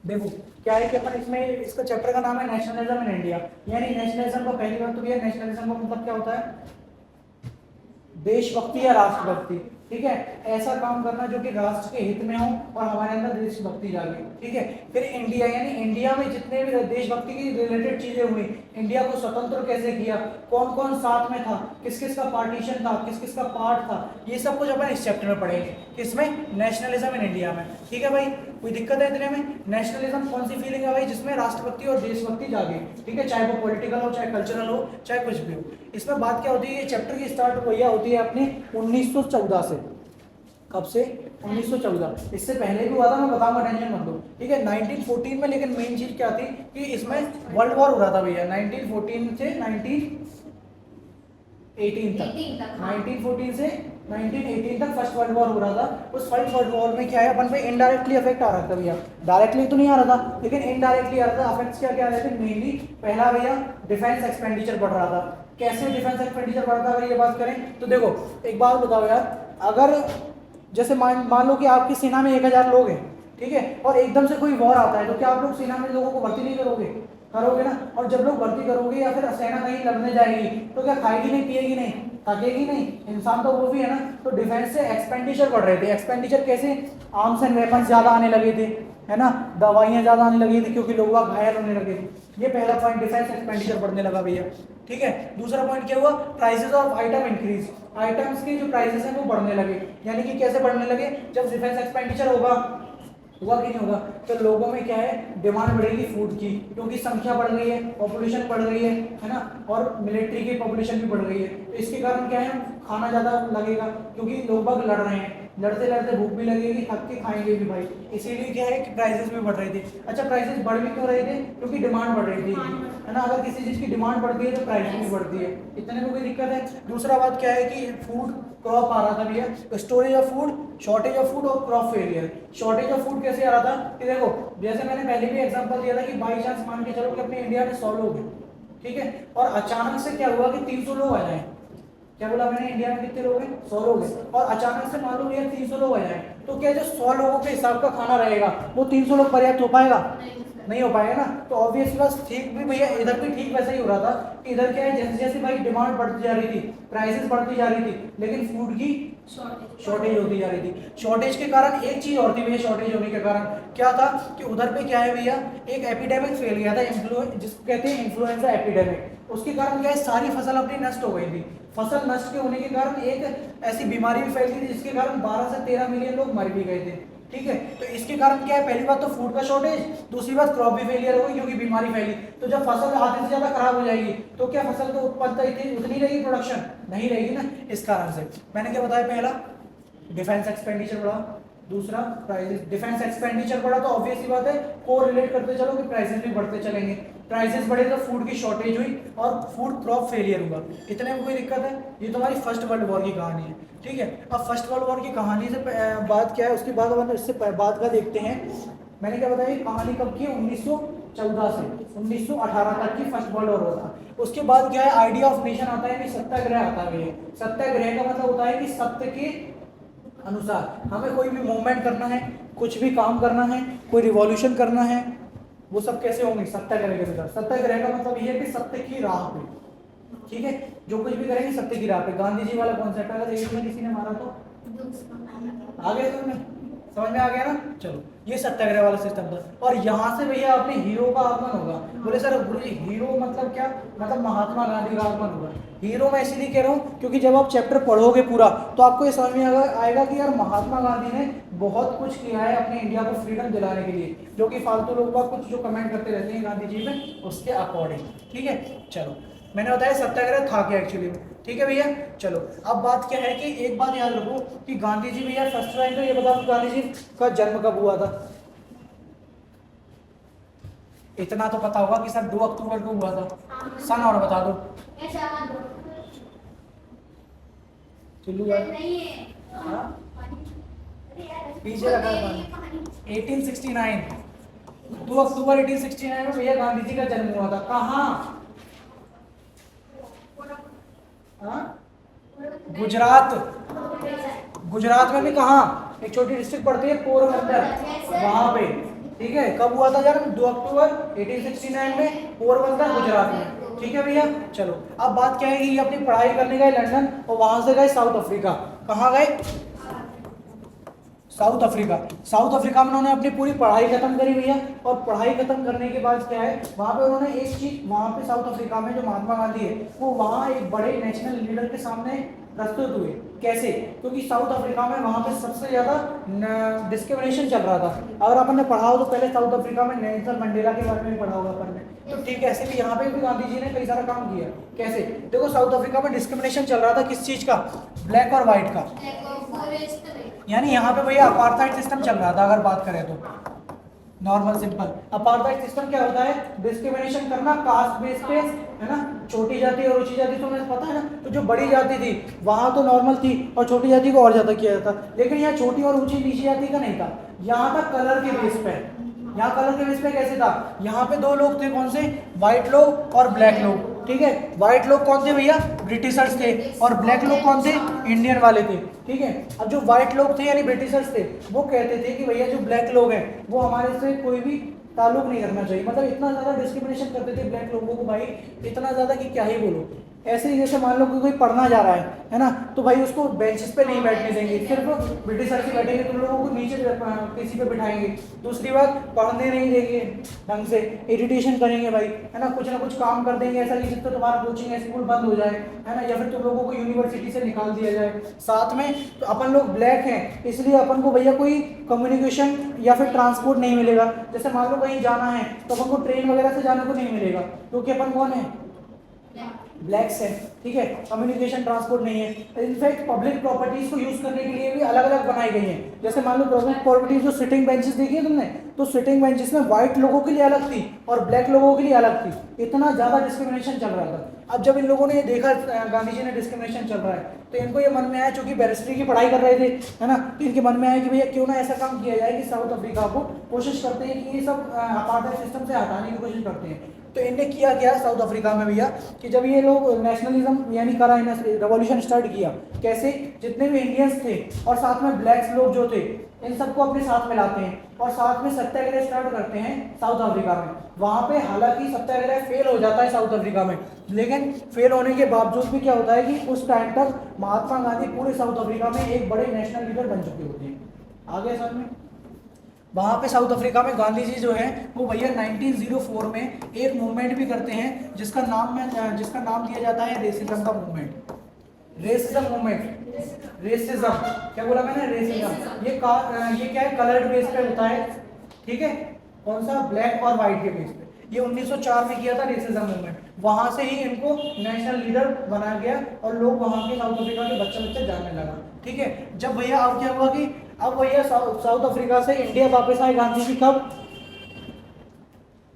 देखो क्या है कि अपन इसमें इसका चैप्टर का नाम है नेशनलिज्म इन इंडिया, यानी नेशनलिज्म का पहली बात तो ये नेशनलिज्म का मतलब क्या होता है, देशभक्ति या राष्ट्रभक्ति। ठीक है, ऐसा काम करना जो कि राष्ट्र के हित में हो और हमारे अंदर देशभक्ति जागे। ठीक है, फिर इंडिया यानी इंडिया में जितने भी देशभक्ति की रिलेटेड चीजें हुई, इंडिया को स्वतंत्र कैसे किया, कौन कौन साथ में था, किस किस का पार्टीशन था, किस किस का पार्ट था, ये सब कुछ अपन इस चैप्टर में पढ़ेंगे। किसमें? नेशनलिज्म इन इंडिया में। ठीक है भाई, कोई दिक्कत है इतने में? नेशनलिज्म कौन सी फीलिंग है भाई जिसमें राष्ट्रभक्ति और देशभक्ति जागे। ठीक है, चाहे वो पॉलिटिकल हो, चाहे कल्चरल हो, चाहे कुछ भी हो। इसमें बात क्या होती है, ये चैप्टर की स्टार्ट भैया होती है अपनी 1914 से। कब से? 1914। इससे पहले भी हुआ था, मैं बताऊंगा, टेंशन मत लो। ठीक है, 1914 में, लेकिन मेन चीज क्या थी कि इसमें वर्ल्ड वॉर हो रहा था भैया, 1914 से 1918 तक। 1914 से 1918 तक फर्स्ट वर्ल्ड वॉर हो रहा था। उस फर्स्ट वर्ल्ड वॉर में क्या है, अपन पे इनडायरेक्टली इफेक्ट आ रहा था भैया, डायरेक्टली तो नहीं आ रहा था, लेकिन इनडायरेक्टली आ रहा था। इफेक्ट्स क्या क्या आ रहे थे? मेनली पहला भैया डिफेंस एक्सपेंडिचर बढ़ रहा था। कैसे डिफेंस एक्सपेंडिचर बढ़ता है, अगर ये बात करें तो देखो, एक बात बताओ यार, अगर जैसे मान लो कि आपकी सेना में 1000 लोग हैं, ठीक है, और एकदम से कोई वॉर आता है, तो क्या आप लोग सेना में लोगों को भर्ती नहीं करोगे? करोगे ना। और जब लोग भर्ती करोगे या फिर सेना कहीं लड़ने जाएगी, तो क्या खाएगी नहीं, पिएगी नहीं, थकेगी नहीं? इंसान तो वो भी है ना। तो डिफेंस से एक्सपेंडिचर बढ़ रहे थे। एक्सपेंडिचर कैसे? आर्म्स एंड वेपन्स ज्यादा आने लगे थे, है ना, दवाइयां ज्यादा आने लगी थी, क्योंकि लोग घायल होने लगे थे। ये पहला पॉइंट, डिफेंस एक्सपेंडिचर बढ़ने लगा भैया। ठीक है, दूसरा पॉइंट क्या हुआ? Prices of item increase. Items के जो प्राइसेस हैं वो बढ़ने लगे। यानी कि कैसे बढ़ने लगे? जब डिफेंस एक्सपेंडिचर होगा कि नहीं होगा, तो लोगों में क्या है, डिमांड बढ़ेगी फूड की, क्योंकि संख्या बढ़ रही है, पॉपुलेशन बढ़ रही है ना, और मिलिट्री की पॉपुलेशन भी बढ़ रही है। तो इसके कारण क्या है, खाना ज्यादा लगेगा, क्योंकि लोग बाग लड़ रहे हैं, लड़ते लड़ते भूख भी लगेगी, थक के खाएंगे भी भाई। इसीलिए क्या है कि प्राइसेस भी बढ़ रहे थे। अच्छा, प्राइसेस बढ़ भी क्यों रहे थे? क्योंकि डिमांड बढ़ रही थी, है ना। अगर किसी चीज की डिमांड बढ़ती है तो प्राइस भी बढ़ती है, इतने में कोई दिक्कत है। दूसरा बात क्या है कि फूड क्रॉप आ रहा था भैया, storage of food, shortage of food और crop failure. Shortage of food कैसे आ रहा था कि देखो, जैसे मैंने पहले भी एग्जांपल दिया था कि बाई चांस मान के चलो कि अपने इंडिया में 100 लोग हैं, ठीक है, और अचानक से क्या हुआ कि 300 लोग आ जाए। क्या बोला मैंने? इंडिया में कितने लोग हैं? 100 लोग हैं, और अचानक से मान लो ये 300 लोग आ जाए, तो क्या जो 100 लोगों के हिसाब का खाना रहेगा वो 300 लोग पर्याप्त हो पाएगा? नहीं हो पाएगा ना। तो ऑब्वियसली बस ठीक भी भैया, इधर भी ठीक वैसा ही हो रहा था कि इधर क्या है, जैसे जैसे भाई डिमांड बढ़ती जा रही थी, प्राइसेस बढ़ती जा रही थी, लेकिन फूड की शॉर्टेज होती जा रही थी। शॉर्टेज के कारण एक चीज और थी भैया, शॉर्टेज होने के कारण क्या था कि उधर पे क्या है भैया, एक एपिडेमिक फैल गया था, जिसको कहते हैं इन्फ्लुएंजा एपिडेमिक। उसके कारण क्या है, सारी फसल अपनी नष्ट हो गई थी। फसल नष्ट के होने के कारण एक ऐसी बीमारी भी फैल गई थी जिसके कारण 12 से 13 मिलियन लोग मर भी गए थे। ठीक है, तो इसके कारण क्या है, पहली बात तो फूड का शॉर्टेज, दूसरी बात क्रॉप भी फेलियर हो गई क्योंकि बीमारी फैली। तो जब फसल आधे से ज्यादा खराब हो जाएगी तो क्या फसल तो उत्पादकता उतनी रहेगी, प्रोडक्शन नहीं रहेगी ना। इस कारण से मैंने क्या बताया, पहला डिफेंस एक्सपेंडिचर बढ़ा, दूसरा प्राइसेस। डिफेंस एक्सपेंडिचर बढ़ा तो ऑब्वियसली बात है, को रिलेट करते चलो कि प्राइसेस भी बढ़ते चलेंगे। प्राइसेस बढ़े तो फूड की शॉर्टेज हुई और फूड क्रॉप फेलियर हुआ। इतने में कोई दिक्कत है? ये तुम्हारी फर्स्ट वर्ल्ड वॉर की कहानी है। ठीक है, अब फर्स्ट वर्ल्ड वॉर की कहानी से बात क्या है, उसके बाद अपन इससे बाद का देखते हैं। मैंने क्या बताया, कहानी कब की? 1914 से 1918 तक की फर्स्ट वर्ल्ड वॉर होता। उसके बाद क्या है, आइडिया ऑफ नेशन आता है, सत्याग्रह आता है। सत्याग्रह का मतलब होता है कि सत्य के अनुसार हमें कोई भी मूवमेंट करना है, कुछ भी काम करना है, कोई रिवॉल्यूशन करना है, वो सब कैसे होंगे? सत्याग्रह के अनुसार। सत्याग्रह का मतलब ये है कि सत्य की राह पे, ठीक है, जो कुछ भी करेंगे सत्य की राह पे। गांधी जी वाला कॉन्सेप्ट, अगर एक में किसी ने मारा तो आ गया तुम्हें समझ में आ गया ना। चलो, ये सत्याग्रह वाला सिस्टम था। और यहाँ से भैया अपने हीरो का आगमन होगा। बोले सर गुरु जी हीरो मतलब क्या? मतलब महात्मा गांधी का आगमन होगा। हीरो मैं इसलिए कह रहा हूँ क्योंकि जब आप चैप्टर पढ़ोगे पूरा तो आपको ये समझ में आएगा कि यार महात्मा गांधी ने बहुत कुछ किया है अपने इंडिया को फ्रीडम दिलाने के लिए, जो कि फालतू लोग कुछ जो कमेंट करते रहते हैं गांधी जी में, उसके अकॉर्डिंग। ठीक है, चलो मैंने बताया सत्याग्रह था क्या एक्चुअली में। ठीक है भैया, चलो अब बात क्या है कि एक बात याद रखो कि गांधी जी भैया फर्स्ट टाइम तो ये बताओ गांधी जी का जन्म कब हुआ था? इतना तो पता होगा कि सर 2 अक्टूबर को हुआ था। सन और बता दो। चिल्लू हाँ? पीछे लगा 1869, 2 अक्टूबर 1869 में भैया गांधी जी का जन्म हुआ था। कहाँ? गुजरात। गुजरात में भी कहाँ? एक छोटी डिस्ट्रिक्ट पड़ती है पोरबंदर, वहां पे। ठीक है, कब हुआ था यार? 2 अक्टूबर 1869 में, पोरबंदर गुजरात में। ठीक है भैया, चलो अब बात क्या है कि ये अपनी पढ़ाई करने गए लंदन और वहां से गए साउथ अफ्रीका। कहाँ गए? South Africa. साउथ अफ्रीका में उन्होंने अपनी पूरी पढ़ाई खत्म करी भैया, और पढ़ाई खत्म करने के बाद क्या है, वहाँ पे उन्होंने एक चीज, वहाँ पे साउथ अफ्रीका में जो महात्मा गांधी है वो वहाँ एक बड़े नेशनल लीडर के सामने प्रस्तुत हुए। कैसे? क्योंकि साउथ अफ्रीका में वहाँ पे सबसे ज्यादा डिस्क्रिमिनेशन चल रहा था। अगर अपन ने पढ़ा हो तो पहले साउथ अफ्रीका में नेल्सन मंडेला के बारे में भी पढ़ा होगा अपन ने, तो ठीक है, ऐसे भी यहाँ पे भी गांधी जी ने कई सारा काम किया। कैसे? देखो, साउथ अफ्रीका में डिस्क्रिमिनेशन चल रहा था किस चीज का? ब्लैक और व्हाइट का। यानी यहाँ पे भैया अपार्थाइड सिस्टम चल रहा था। अगर बात करें तो नॉर्मल सिंपल अपार्थाइड सिस्टम क्या होता है? डिस्क्रिमिनेशन करना कास्ट बेस पे, है ना? छोटी जाति और ऊंची जाति तो हमें पता है ना। तो जो बड़ी जाति थी वहां तो नॉर्मल थी और छोटी जाति को और ज्यादा किया जाता, लेकिन यहाँ छोटी और ऊंची नीची जाति का नहीं था। यहाँ था कलर के बेस पे। यहाँ कलर के बेस पे कैसे था? यहाँ पे दो लोग थे, कौन से? व्हाइट लोग और ब्लैक लोग। ठीक है, व्हाइट लोग कौन थे भैया? ब्रिटिशर्स थे, और ब्लैक लोग कौन थे? इंडियन वाले थे। ठीक है, अब जो व्हाइट लोग थे यानी ब्रिटिशर्स थे, वो कहते थे कि भैया जो ब्लैक लोग हैं वो हमारे से कोई भी ताल्लुक नहीं रखना चाहिए। मतलब इतना ज्यादा डिस्क्रिमिनेशन करते थे ब्लैक लोगों को भाई, इतना ज्यादा कि क्या ही बोलो। ऐसे ही जैसे मान लो कि कोई पढ़ना जा रहा है ना, तो भाई उसको बेंचेस पे नहीं बैठने देंगे, सिर्फ ब्रिटिशर्स ही बैठेंगे, तुम लोगों को नीचे किसी पे बिठाएंगे। दूसरी बात, पढ़ने नहीं देंगे ढंग से, इरिटेशन करेंगे भाई, है ना? कुछ ना कुछ काम कर देंगे ऐसा कि जिससे तुम्हारा कोचिंग स्कूल बंद हो जाए, है ना? या फिर तुम लोगों को यूनिवर्सिटी से निकाल दिया जाए। साथ में तो अपन लोग ब्लैक हैं, इसलिए अपन को भैया कोई कम्युनिकेशन या फिर ट्रांसपोर्ट नहीं मिलेगा। जैसे मान लो कहीं जाना है तो अपन को ट्रेन वगैरह से जाने को नहीं मिलेगा, क्योंकि अपन कौन है? ब्लैक्स है। ठीक है, कम्युनिकेशन ट्रांसपोर्ट नहीं है। इनफैक्ट पब्लिक प्रॉपर्टीज को यूज करने के लिए भी अलग अलग बनाई गई हैं। जैसे मान लो पब्लिक प्रॉपर्टीज जो सिटिंग बेंचेस देखी है तुमने, तो सिटिंग बेंचेस में व्हाइट लोगों के लिए अलग थी और ब्लैक लोगों के लिए अलग थी। इतना ज्यादा डिस्क्रिमिनेशन चल रहा था। अब जब इन लोगों ने ये देखा गांधी जी ने डिस्क्रिमिनेशन चल रहा है, तो इनको ये मन में आया, चूंकि बैरिस्ट्री की पढ़ाई कर रहे थे, है ना, तो इनके मन में आया कि भैया क्यों ना ऐसा काम किया जाए कि साउथ अफ्रीका को कोशिश करते हैं कि ये सब अपार्थाइड सिस्टम से हटाने की कोशिश करते हैं। तो इनने किया क्या साउथ अफ्रीका में भैया कि जब ये लोग नेशनलिज्म यानी करा, रेवोल्यूशन स्टार्ट किया। कैसे? जितने भी इंडियंस थे और साथ में ब्लैक्स लोग जो थे, इन सबको अपने साथ में लाते हैं और साथ में सत्याग्रह स्टार्ट करते हैं साउथ अफ्रीका में। वहां पे हालांकि सत्याग्रह फेल हो जाता है साउथ अफ्रीका में, लेकिन फेल होने के बावजूद भी क्या होता है कि उस टाइम तक महात्मा गांधी पूरे साउथ अफ्रीका में एक बड़े नेशनल लीडर बन चुके होते हैं। आगे सर में वहाँ पे साउथ अफ्रीका में गांधी जी जो है वो भैया 1904 में एक मूवमेंट भी करते हैं जिसका नाम दिया जाता है रेसिज्म का मूवमेंट। रेसिज्म मूवमेंट, रेसिज्म क्या बोला मैंने? रेसिज्म। ये क्या है? कलर्ड बेस पे होता है। ठीक है, कौन सा? ब्लैक और व्हाइट के बेस पे। ये 1904 में किया था रेसिज्म मूवमेंट। वहां से ही इनको नेशनल लीडर बनाया गया और लोग वहां के साउथ अफ्रीका के बच्चे जानने लगा। ठीक है, जब भैया अब क्या हुआ कि अब भैया साउथ अफ्रीका से इंडिया वापस आए गांधी जी। कब?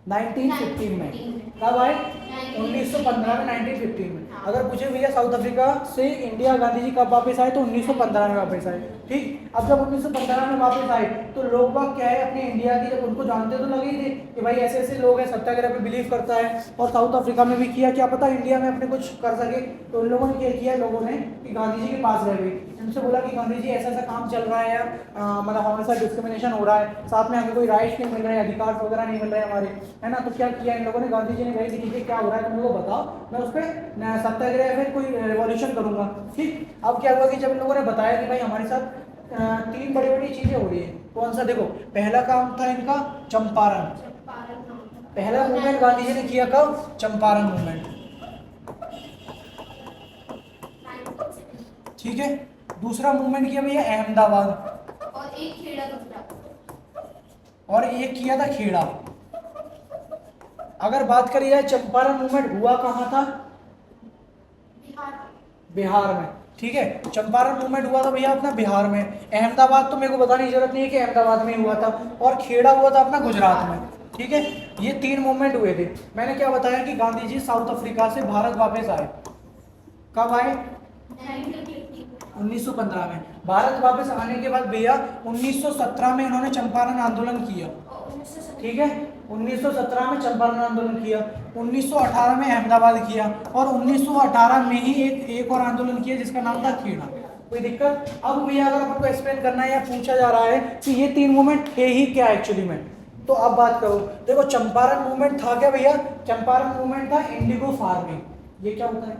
1915 में। कब आए? 1915 में, 1915 में। अगर पूछे भैया साउथ अफ्रीका से इंडिया गांधी जी कब वापस आए, तो 1915 में वापस आए। ठीक, अब जब 1915 में वापस आए तो लोग बाग क्या है अपने इंडिया की, जब उनको जानते तो लगे ही थे कि भाई ऐसे ऐसे लोग हैं, सत्याग्रह पे बिलीव करता है, और साउथ अफ्रीका में भी किया, क्या पता इंडिया में अपने कुछ कर सके। तो उन लोगों ने क्या किया, लोगों ने कि गांधी जी के पास रह गई, उनसे बोला कि गांधी जी ऐसा ऐसा काम चल रहा है यार, मतलब हमारे साथ डिस्क्रिमिनेशन हो रहा है, साथ में हमें कोई राइट्स नहीं मिल रहे, अधिकार वगैरह नहीं मिल रहे हमारे, है ना। तो क्या किया इन लोगों ने, गांधी जी ने कहा कि ठीक है क्या हो रहा है तुम लोगों को बताओ, मैं उस पर सत्याग्रह फिर कोई रिवॉल्यूशन करूंगा। ठीक, अब क्या हुआ कि जब इन लोगों ने बताया कि भाई हमारे साथ 3 बड़ी बड़ी चीजें हो रही है। कौन सा? देखो, पहला काम था इनका चंपारण। पहला मूवमेंट गांधी जी ने किया कब? चंपारण मूवमेंट। ठीक है, दूसरा मूवमेंट किया भैया अहमदाबाद, और एक खेड़ा और एक किया था खेड़ा। अगर बात करी जाए चंपारण मूवमेंट हुआ कहाँ था? बिहार में। ठीक है, चंपारण मूवमेंट हुआ था भैया अपना बिहार में। अहमदाबाद तो मेरे को बताने की जरूरत नहीं है कि अहमदाबाद में ही हुआ था, और खेड़ा हुआ था अपना गुजरात में। ठीक है, ये 3 मूवमेंट हुए थे। मैंने क्या बताया कि गांधी जी साउथ अफ्रीका से भारत वापस आए। कब आए? 1915 में। भारत वापस आने के बाद भैया 1917 में इन्होंने चंपारण आंदोलन किया। ठीक है, 1917 में चंपारण आंदोलन किया, 1918 में अहमदाबाद किया, और 1918 में ही एक और आंदोलन किया जिसका नाम था खेड़ा। कोई दिक्कत? अब भैया अगर आपको एक्सप्लेन करना है या पूछा जा रहा है कि ये 3 मूवमेंट थे ही क्या एक्चुअली में, तो अब बात करो, देखो चंपारण मूवमेंट था क्या भैया, चंपारण मूवमेंट था इंडिगो फार्मिंग। ये क्या होता है,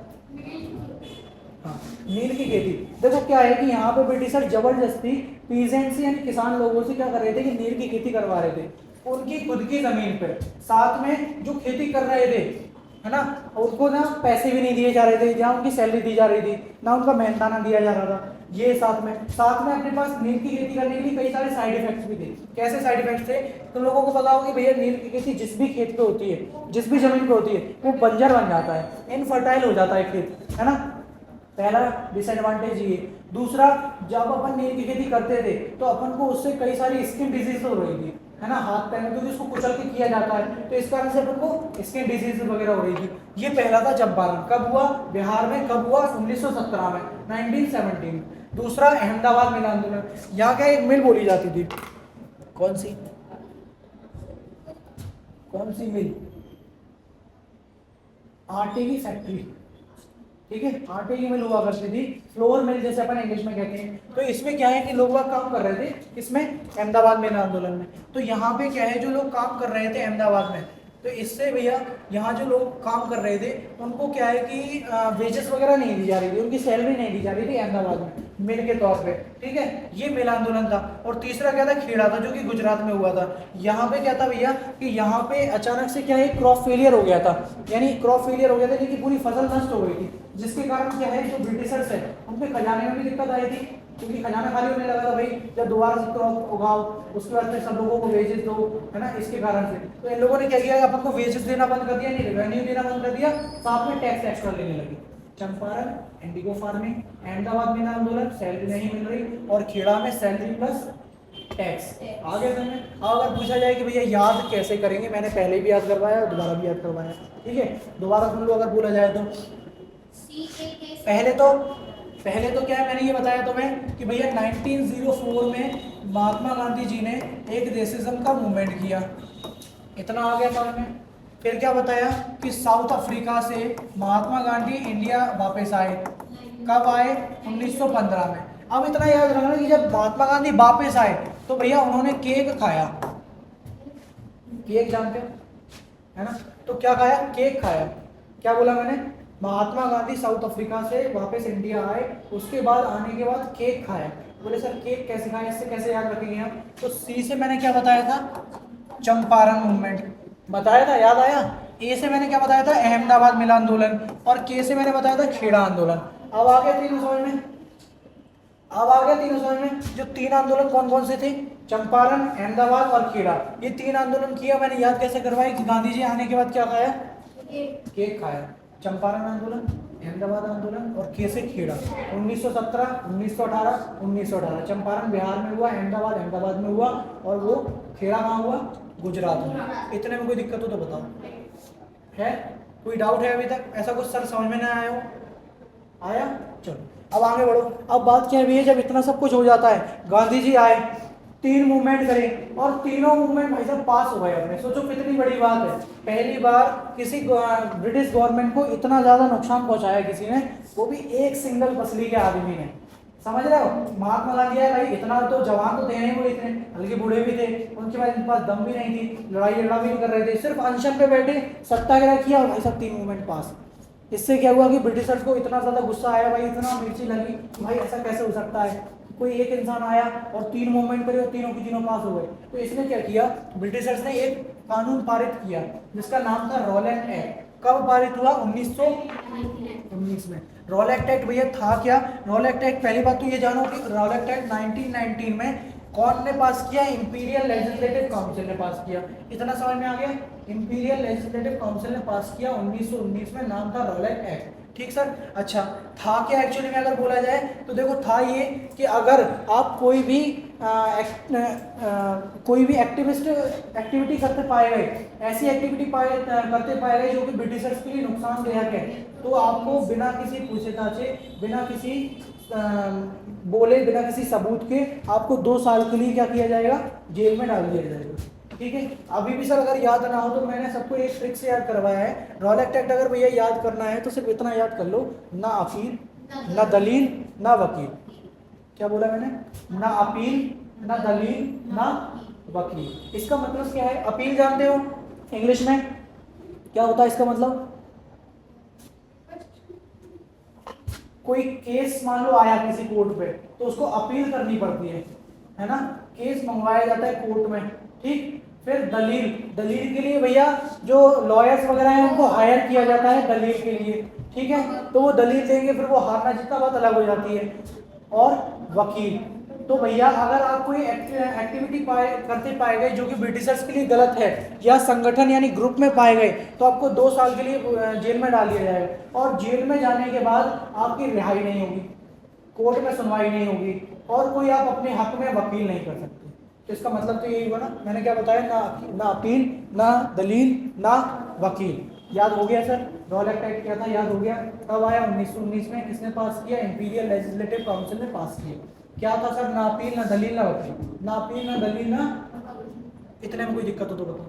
हाँ, नील की खेती। देखो क्या है कि यहाँ पे ब्रिटिशर जबरदस्ती पीजेंट्स यानी किसान लोगों से क्या कर रहे थे कि नील की खेती करवा रहे थे उनकी खुद की जमीन पे, साथ में जो खेती कर रहे थे है ना, उनको ना पैसे भी नहीं दिए जा रहे थे, जहाँ उनकी सैलरी दी जा रही थी, ना उनका मेहनताना दिया जा रहा था। ये साथ में अपने पास नील की खेती करने के लिए कई सारे साइड इफेक्ट्स भी थे। कैसे साइड इफेक्ट्स थे, तुम लोगों को पता होगा कि भैया नील की खेती जिस भी खेत पे होती है, जिस भी जमीन पे होती है, वो बंजर बन जाता है, इनफर्टाइल हो जाता है खेत, है ना। पहला डिसएडवांटेज ये। दूसरा, जब अपन नील की खेती करते थे तो अपन को उससे कई सारी स्किन डिजीज हो रही थी, है ना, हाथ पैर में, क्योंकि उसको कुचल के किया जाता है, तो इस कारण से अपन को स्किन डिजीज वगैरह हो रही थी। ये पहला था चंपारण। कब हुआ बिहार में, कब हुआ 1917 में, 1917 में। दूसरा अहमदाबाद मिल आंदोलन। यहाँ क्या एक मिल बोली जाती थी, कौन सी, कौन सी मिल, आटे की फैक्ट्री, ठीक है, आटे की मिल हुआ करती थी, फ्लोर मिल जैसे अपन इंग्लिश में कहते हैं। तो इसमें क्या है कि लोग वह काम कर रहे थे, इसमें अहमदाबाद मिल आंदोलन में। तो यहाँ पे क्या है, जो लोग काम कर रहे थे अहमदाबाद में, तो इससे भैया यहाँ जो लोग काम कर रहे थे उनको क्या है कि वेजेस वगैरह नहीं दी जा रही थी, उनकी सैलरी नहीं दी जा रही थी अहमदाबाद में मिल के तौर पे, ठीक है। ये मिल आंदोलन था। और तीसरा क्या था, खेड़ा था, जो कि गुजरात में हुआ था। यहाँ पे क्या था भैया कि यहाँ पे अचानक से क्या है, क्रॉप फेलियर हो गया था, यानी क्रॉप फेलियर हो गया था कि पूरी फसल नष्ट हो गई थी, जिसके कारण क्या है, जो ब्रिटिशर्स है उनके खजाने में भी दिक्कत आई थी, क्योंकि खजाना खाली होने लगा था भाई, जब दोबारा से क्रॉप उगाओ, उसके बाद फिर सब लोगों को वेजेस दो, है ना, इसके कारण से। तो इन लोगों ने क्या किया, अपन को वेजेस देना बंद कर दिया, नहीं रेवेन्यू देना बंद कर दिया, साथ में टैक्स एक्स्ट्रा लेने लगे। चंपारण, इंडिगो फार्मिंग, अहमदाबाद में आंदोलन, सैलरी नहीं मिल रही, और खेड़ा में सैलरी प्लस टैक्स। आगे समय अगर पूछा जाए कि भैया याद कैसे करेंगे, मैंने पहले भी याद करवाया और दोबारा भी याद करवाया, ठीक है, दोबारा सुन लो अगर बोला जाए तो। पहले तो क्या है, मैंने ये बताया तुम्हें कि भैया 1904 में महात्मा गांधी जी ने एक रेसिज्म का मूवमेंट किया, इतना आ गया समझ में। फिर क्या बताया कि साउथ अफ्रीका से महात्मा गांधी इंडिया वापस आए, कब आए, 1915 में। अब इतना याद रखना कि जब महात्मा गांधी वापस आए तो भैया उन्होंने केक खाया, केक जानते हो, है ना, तो क्या खाया, केक खाया। क्या बोला मैंने, महात्मा गांधी साउथ अफ्रीका से वापस इंडिया आए, उसके बाद आने के बाद केक खाया। बोले सर केक कैसे खाया, इससे कैसे याद रखेंगे हम, तो सी से मैंने क्या बताया था, चंपारण मूवमेंट बताया था, याद आया। ए से मैंने क्या बताया था, अहमदाबाद मिल आंदोलन, और के से मैंने बताया था खेड़ा आंदोलन। अब आ गया तीनों समझ में, अब आ गया तीनों समझ में। जो तीन आंदोलन कौन कौन से थे, चंपारण, अहमदाबाद और खेड़ा, ये तीन आंदोलन किया मैंने। याद कैसे करवाई कि गांधी जी आने के बाद क्या खाया, केक खाया। चंपारण आंदोलन, अहमदाबाद आंदोलन और के से खेड़ा, 1917, 1918, 1918। चंपारण बिहार में हुआ, अहमदाबाद में हुआ, और वो खेड़ा कहाँ हुआ, गुजरात में। इतने में कोई दिक्कत हो तो बताओ, है कोई डाउट है अभी तक, ऐसा कुछ सर समझ में ना आया हो, आया, चलो अब आगे बढ़ो। अब बात क्या है भैया, जब इतना सब कुछ हो जाता है, गांधी जी आए, तीन मूवमेंट करे, और तीनों मूवमेंट भाई साहब पास हो गए अपने। सोचो कितनी बड़ी बात है, पहली बार किसी ब्रिटिश गवर्नमेंट को इतना ज्यादा नुकसान पहुंचाया किसी ने, वो भी एक सिंगल पसली के आदमी ने, समझ रहे हो। महात्मा गांधी है भाई, इतना तो जवान तो थे नहीं वो, इतने हल्के बूढ़े भी थे, उनके पास इनके पास दम भी नहीं थी, लड़ाई लड़ा भी नहीं कर रहे थे, सिर्फ अनशन पे बैठे सत्याग्रह किया, और भाई साहब तीन मूवमेंट पास। इससे क्या हुआ कि ब्रिटिशर्स को इतना ज्यादा गुस्सा आया भाई, इतना मिर्ची लगी, भाई ऐसा कैसे हो सकता है, कोई एक इंसान आया और तीन मूवमेंट करे और तीनों की तीनों पास हो गए। तो इसने क्या किया, ब्रिटिशर्स ने एक कानून पारित किया जिसका नाम था रॉलेट एक्ट। कब पारित हुआ, 1919 में। रॉलेट एक्ट भैया था क्या, रॉलेट एक्ट, पहली बात तो ये जानो कि रॉलेट एक्ट 1919 में कौन ने पास किया, इंपीरियल लेजिस्लेटिव काउंसिल ने पास किया। इतना समझ में आ गया, इंपीरियल लेजिस्लेटिव काउंसिल ने पास किया 1919 में, नाम था रॉलेट एक्ट, ठीक सर। अच्छा था क्या एक्चुअली में अगर बोला जाए तो देखो, था ये कि अगर आप कोई भी एक्टिविटी करते पाए गए, ऐसी एक्टिविटी करते पाए गए जो कि ब्रिटिशर्स के लिए नुकसानदायक है, तो आपको बिना किसी पूछताछे, बिना किसी बोले, बिना किसी सबूत के आपको 2 साल के लिए क्या किया जाएगा, जेल में डाल दिया जाएगा, ठीक है। अभी भी सर अगर याद ना हो तो मैंने सबको एक ट्रिक से याद करवाया है। रॉलेट एक्ट अगर भैया याद करना है तो सिर्फ इतना याद कर लो, ना अपील, ना दलील, ना वकील। क्या बोला मैंने, ना अपील, ना दलील, ना वकील। इसका मतलब क्या है, अपील जानते हो इंग्लिश में क्या होता है इसका मतलब? कोई केस मान लो आया किसी कोर्ट पे तो उसको अपील करनी पड़ती है ना, केस मंगवाया जाता है कोर्ट में, ठीक। फिर दलील, दलील के लिए भैया जो लॉयर्स वगैरह हैं उनको हायर किया जाता है दलील के लिए, ठीक है। तो वो दलील देंगे, फिर वो हारना जीतना बात अलग हो जाती है। और वकील, तो भैया अगर आप कोई एक्टिविटी करते पाए गए जो कि ब्रिटिशर्स के लिए गलत है या संगठन यानी ग्रुप में पाए गए तो आपको 2 साल के लिए जेल में डाल दिया जाएगा, और जेल में जाने के बाद आपकी रिहाई नहीं होगी, कोर्ट में सुनवाई नहीं होगी, और कोई आप अपने हक में वकील नहीं कर सकते। तो इसका मतलब तो यही हुआ ना, मैंने क्या बताया, ना अपील, ना दलील, ना वकील। याद हो गया सर, रॉलेट एक्ट क्या था, याद हो गया। कब आया? 1919 में। किसने पास किया? इंपीरियल लेजिस्लेटिव काउंसिल ने पास किया। क्या था सर? ना अपील, ना दलील, ना वकील। ना अपील, ना दलील, ना, इतने में कोई दिक्कत हो तो बताओ,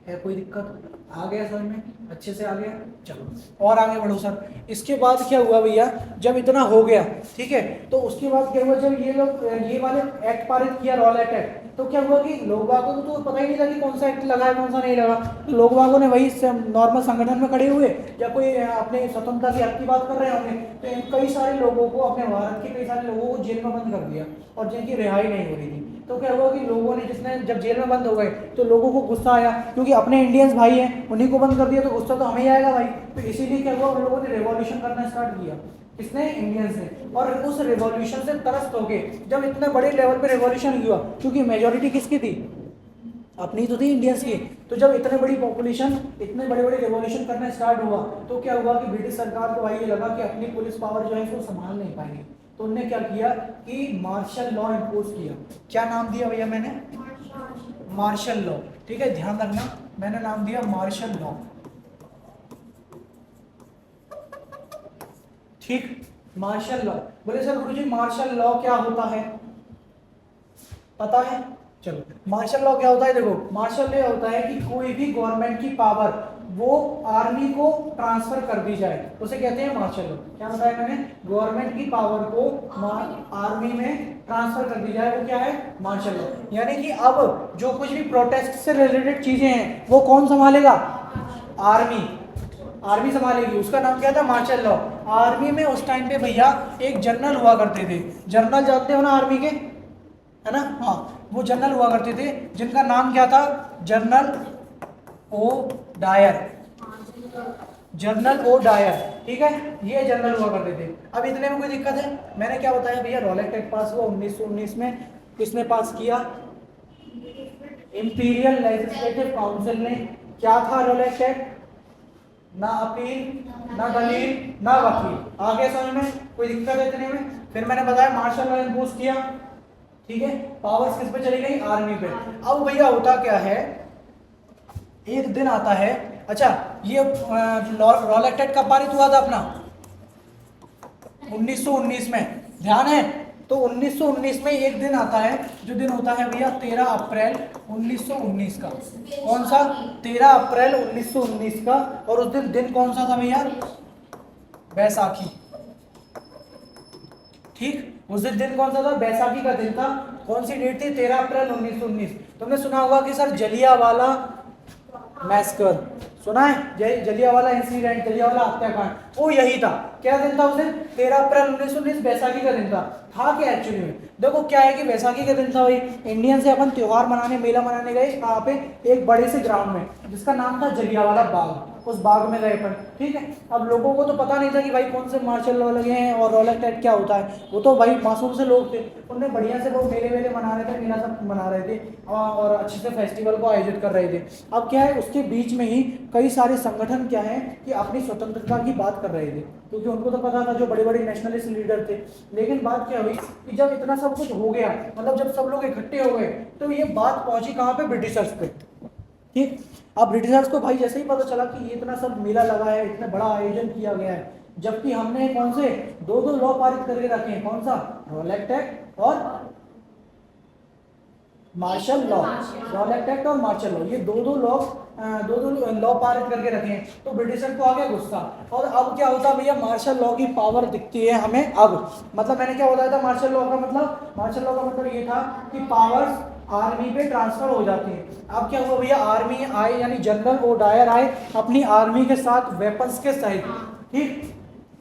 है कोई दिक्कत? आ गया समझ में, अच्छे से आ गया। चलो और आगे बढ़ो सर। इसके बाद क्या हुआ भैया, जब इतना हो गया, ठीक है, तो उसके बाद क्या हुआ, जब ये लोग ये वाले एक्ट पारित किया, रॉलेट एक्ट, तो क्या हुआ कि लोग बागों को तो पता ही नहीं था कि कौन सा एक्ट लगा है कौन सा नहीं लगा। तो लोग बागों ने वही नॉर्मल संगठन में खड़े हुए या कोई अपने स्वतंत्रता की हक की बात कर रहे होंगे, तो कई सारे लोगों को, अपने भारत के कई सारे लोगों को जेल में बंद कर दिया और जिनकी रिहाई नहीं हो रही थी। तो क्या हुआ कि लोगों ने, जिसने जब जेल में बंद हो गए तो लोगों को गुस्सा आया, क्योंकि अपने इंडियंस भाई हैं, उन्हीं को बंद कर दिया तो गुस्सा तो हमें ही आएगा भाई। तो इसीलिए क्या हुआ, उन लोगों ने रिवॉल्यूशन करना स्टार्ट किया। किसने? इंडियंस ने। और उस रिवॉल्यूशन से त्रस्त होके, जब इतने बड़े लेवल पे रिवॉल्यूशन हुआ, क्योंकि मेजोरिटी किसकी थी? अपनी तो थी, इंडियंस की। तो जब इतने बड़ी पॉपुलेशन इतने बड़े बड़े रिवॉल्यूशन करना स्टार्ट हुआ तो क्या हुआ कि ब्रिटिश सरकार को भाई ये लगा कि अपनी पुलिस पावर जो है उसको संभाल नहीं पाएंगे। तो उन्होंने क्या किया कि मार्शल लॉ इम्पोज किया। क्या नाम दिया भैया मैंने? Martial law. ठीक है, ध्यान रखना, मैंने नाम दिया मार्शल लॉ। ठीक, मार्शल लॉ। बोले सर गुरुजी मार्शल लॉ क्या होता है, पता है? चलो, मार्शल लॉ क्या होता है, देखो मार्शल लॉ होता है कि कोई भी गवर्नमेंट की पावर वो आर्मी को ट्रांसफर कर दी जाए, उसे कहते हैं मार्शल लॉ। क्या बताया मैंने? गवर्नमेंट की पावर को आर्मी में ट्रांसफर कर दी जाए, वो क्या है? Martial law. यानी कि अब जो कुछ भी प्रोटेस्ट से रिलेटेड चीजें हैं वो कौन संभालेगा? आर्मी, आर्मी संभालेगी। उसका नाम क्या था? Martial law. आर्मी में उस टाइम पे भैया एक जनरल हुआ करते थे, जनरल जानते हो ना आर्मी के, है ना? हाँ, वो जनरल हुआ करते थे जिनका नाम क्या था? General O Dyer, general O Dyer. ठीक है, ये जनरल हुआ करते थे। अब इतने में कोई दिक्कत है? मैंने क्या बताया भैया, रॉलेट एक्ट पास हुआ 1919 में। किसने पास किया? इंपीरियल लेजिस्लेटिव काउंसिल ने। क्या था रॉलेट एक्ट? ना अपील, ना दलील, ना वकील। आगे समझ में कोई दिक्कत है इतने में? फिर मैंने बताया मार्शल लॉ इम्पोज किया, ठीक है, पावर्स किस पे चली गई? आर्मी पे। अब भैया होता क्या है, एक दिन आता है, अच्छा ये रॉलेट एक्ट कब पारित हुआ था अपना? 1919 में, ध्यान है? तो 1919 में एक दिन आता है, जो दिन होता है भैया 13 अप्रैल 1919 का। कौन सा? 13 अप्रैल 1919 का। और उस दिन कौन सा था भैया? बैसाखी। ठीक, उस दिन कौन सा था? बैसाखी का दिन था। कौन सी डेट थी? 13 अप्रैल 1919। तुमने सुना होगा कि सर जलियांवाला मैस्कर, सुना है? जलियांवाला इंसिडेंट, जलियांवाला हत्याकांड, वो यही था। क्या दिन था उस दिन? 13 अप्रैल 1919, बैसाखी का दिन था क्या एक्चुअली में? देखो क्या है कि बैसाखी का दिन था भाई, इंडियन से अपन त्योहार मनाने, मेला मनाने गए कहाँ पे? एक बड़े से ग्राउंड में जिसका नाम था जलियांवाला बाग। उस बाग में गए अपन, ठीक है। अब लोगों को तो पता नहीं था कि भाई कौन से मार्शल लॉ लगे हैं और रॉलेट एक्ट क्या होता है। वो तो भाई मासूम से लोग थे, उनने बढ़िया से लोग मेले वेले मना रहे थे, मेला सब मना रहे थे और अच्छे से फेस्टिवल को आयोजित कर रहे थे। अब क्या है, उसके बीच में ही कई सारे संगठन क्या है कि अपनी स्वतंत्रता की बात कर रहे थे, क्योंकि उनको तो पता था, जो बड़े बड़े नेशनलिस्ट लीडर थे। लेकिन बात क्या हुई कि जब इतना सब कुछ हो गया, मतलब जब सब लोग इकट्ठे हो गए, तो ये बात पहुंची कहाँ पे? ब्रिटिशर्स पे। ठीक, अब ब्रिटिशर्स को भाई जैसे ही पता चला कि ये इतना सब मेला लगा है, इतना बड़ा आयोजन किया गया है, जबकि हमने कौन से दो लॉ पारित करके रखे हैं, कौन सा? रॉलेट एक्ट और मार्शल लॉ। रॉलेट एक्ट और मार्शल लॉ, ये दो लॉ पारित करके रखे हैं। तो ब्रिटिशर को आ गया गुस्सा। और अब क्या होता है भैया, मार्शल लॉ की पावर दिखती है हमें अब। मतलब मैंने क्या बताया था मार्शल लॉ का मतलब? मार्शल लॉ का मतलब ये था कि पावर्स आर्मी पे ट्रांसफर हो जाती है। अब क्या हुआ भैया, आर्मी आए यानी जनरल ओडायर आए अपनी आर्मी के साथ वेपन्स के सहित, ठीक।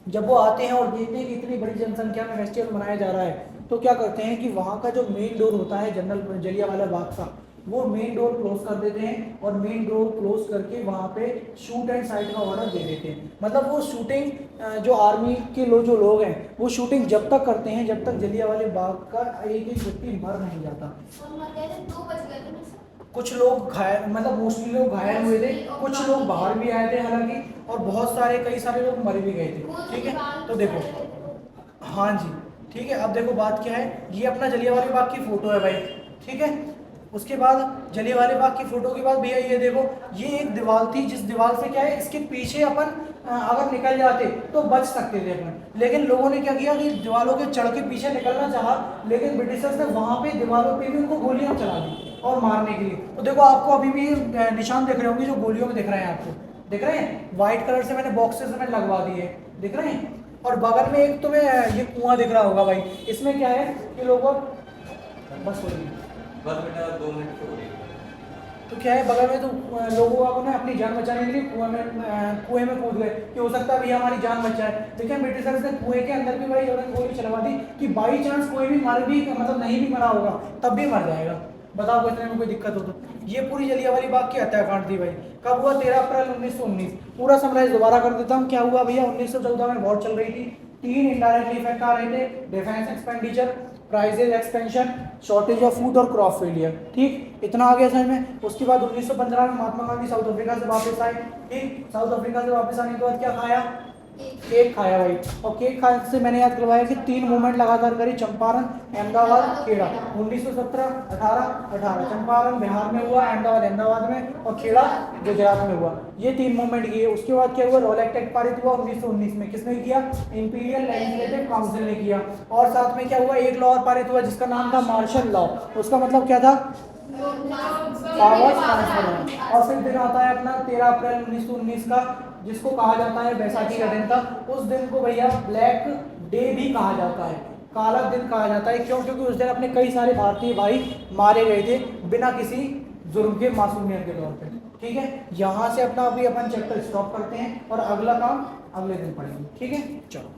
जब वो आते हैं और देखते हैं कि इतनी बड़ी जनसंख्या में फेस्टिवल मनाया जा रहा है, तो क्या करते हैं कि वहाँ का जो मेन डोर होता है जनरल जलियांवाला बाग का, वो मेन डोर क्लोज कर देते हैं और मेन डोर क्लोज करके वहाँ पे शूट एंड साइट का ऑर्डर दे देते हैं। मतलब वो शूटिंग जो आर्मी के जो लोग हैं वो शूटिंग जब तक करते हैं जब तक जलियांवाले बाग का एक एक व्यक्ति मर नहीं जाता। कुछ लोग घायल, मतलब मोस्टली लोग घायल हुए थे, कुछ लोग बाहर भी आए थे हालांकि, और बहुत सारे कई सारे लोग मर भी गए थे, ठीक है। तो देखो, हाँ जी, ठीक है। अब देखो बात क्या है, ये अपना जलियांवाले बाग की फोटो है भाई, ठीक है। उसके बाद जलियांवाले बाग की फोटो के बाद भैया ये देखो, ये एक दीवार थी जिस दीवार से क्या है, इसके पीछे अपन अगर निकल जाते तो बच सकते थे अपन, लेकिन लोगों ने क्या किया कि दीवारों के चढ़ के पीछे निकलना चाहा, लेकिन ब्रिटिशर्स ने वहां पे दीवारों पे भी उनको गोलियां चला दी और मारने के लिए। तो देखो आपको अभी भी निशान दिख रहे होंगे जो गोलियों में दिख रहे हैं, आपको दिख रहे हैं, व्हाइट कलर से मैंने बॉक्सेस में लगवा दिए, दिख रहे हैं। और बगल में एक तुम्हें ये कुआं दिख रहा होगा भाई, इसमें क्या है कि लोगों, बस बेटा 2 मिनट हो गए। तो क्या है, बगल में तो लोगों को ना अपनी जान बचाने के लिए कुएं में कूद गए कि हो सकता है भैया हमारी जान बचाए, लेकिन ब्रिटिशर्स ने कुएं के अंदर भी भाई गोली चलवा दी कि बाई चांस कोई भी मर भी, मतलब नहीं भी मरा होगा तब भी मर जाएगा। बताओ इतने में कोई दिक्कत हो तो। ये पूरी जलियांवाला बाग की हत्याकांड थी भाई। कब हुआ? 13 अप्रैल 1919। पूरा समराइज दोबारा कर देता हूँ। क्या हुआ भैया, 1914 में वॉर चल रही थी, 3 इनडायरेक्ट इफेक्ट आ रहे थे, defence expenditure, prices expansion, shortage of food और क्रॉप फेलियर, ठीक, इतना आ गया समझ में। उसके बाद 1915 में महात्मा गांधी साउथ अफ्रीका से वापस आए, ठीक। साउथ अफ्रीका से वापस आने के बाद क्या खाया? केक खाया भाई। और केक खाने से मैंने याद करवाया कि 3 मूवमेंट लगातार करी, चंपारण, अहमदाबाद, खेड़ा। 1917, 18 चंपारण बिहार में हुआ, अहमदाबाद में, और खेड़ा गुजरात में हुआ। ये 3 मूवमेंट किए। उसके बाद क्या हुआ, रॉलेक्ट एक्ट पारित हुआ 1919 में। किसने किया? इंपीरियल लेजिस्लेटिव काउंसिल ने किया। और साथ में क्या हुआ, एक लॉ और पारित हुआ जिसका नाम था मार्शल लॉ। उसका मतलब क्या था? पावर्स ट्रांसफर होना। और फिर दिन आता है अपना 13 अप्रैल 1919 का, जिसको कहा जाता है बैसाखी का दिन था। उस दिन को भैया ब्लैक डे भी कहा जाता है, काला दिन कहा जाता है। क्यों? क्योंकि उस दिन अपने कई सारे भारतीय भाई मारे गए थे बिना किसी जुर्म के, मासूमियत के तौर पे, ठीक है। यहाँ से अपना अभी अपन चैप्टर स्टॉप करते हैं और अगला काम अगले दिन पढ़ेंगे, ठीक है। चलो।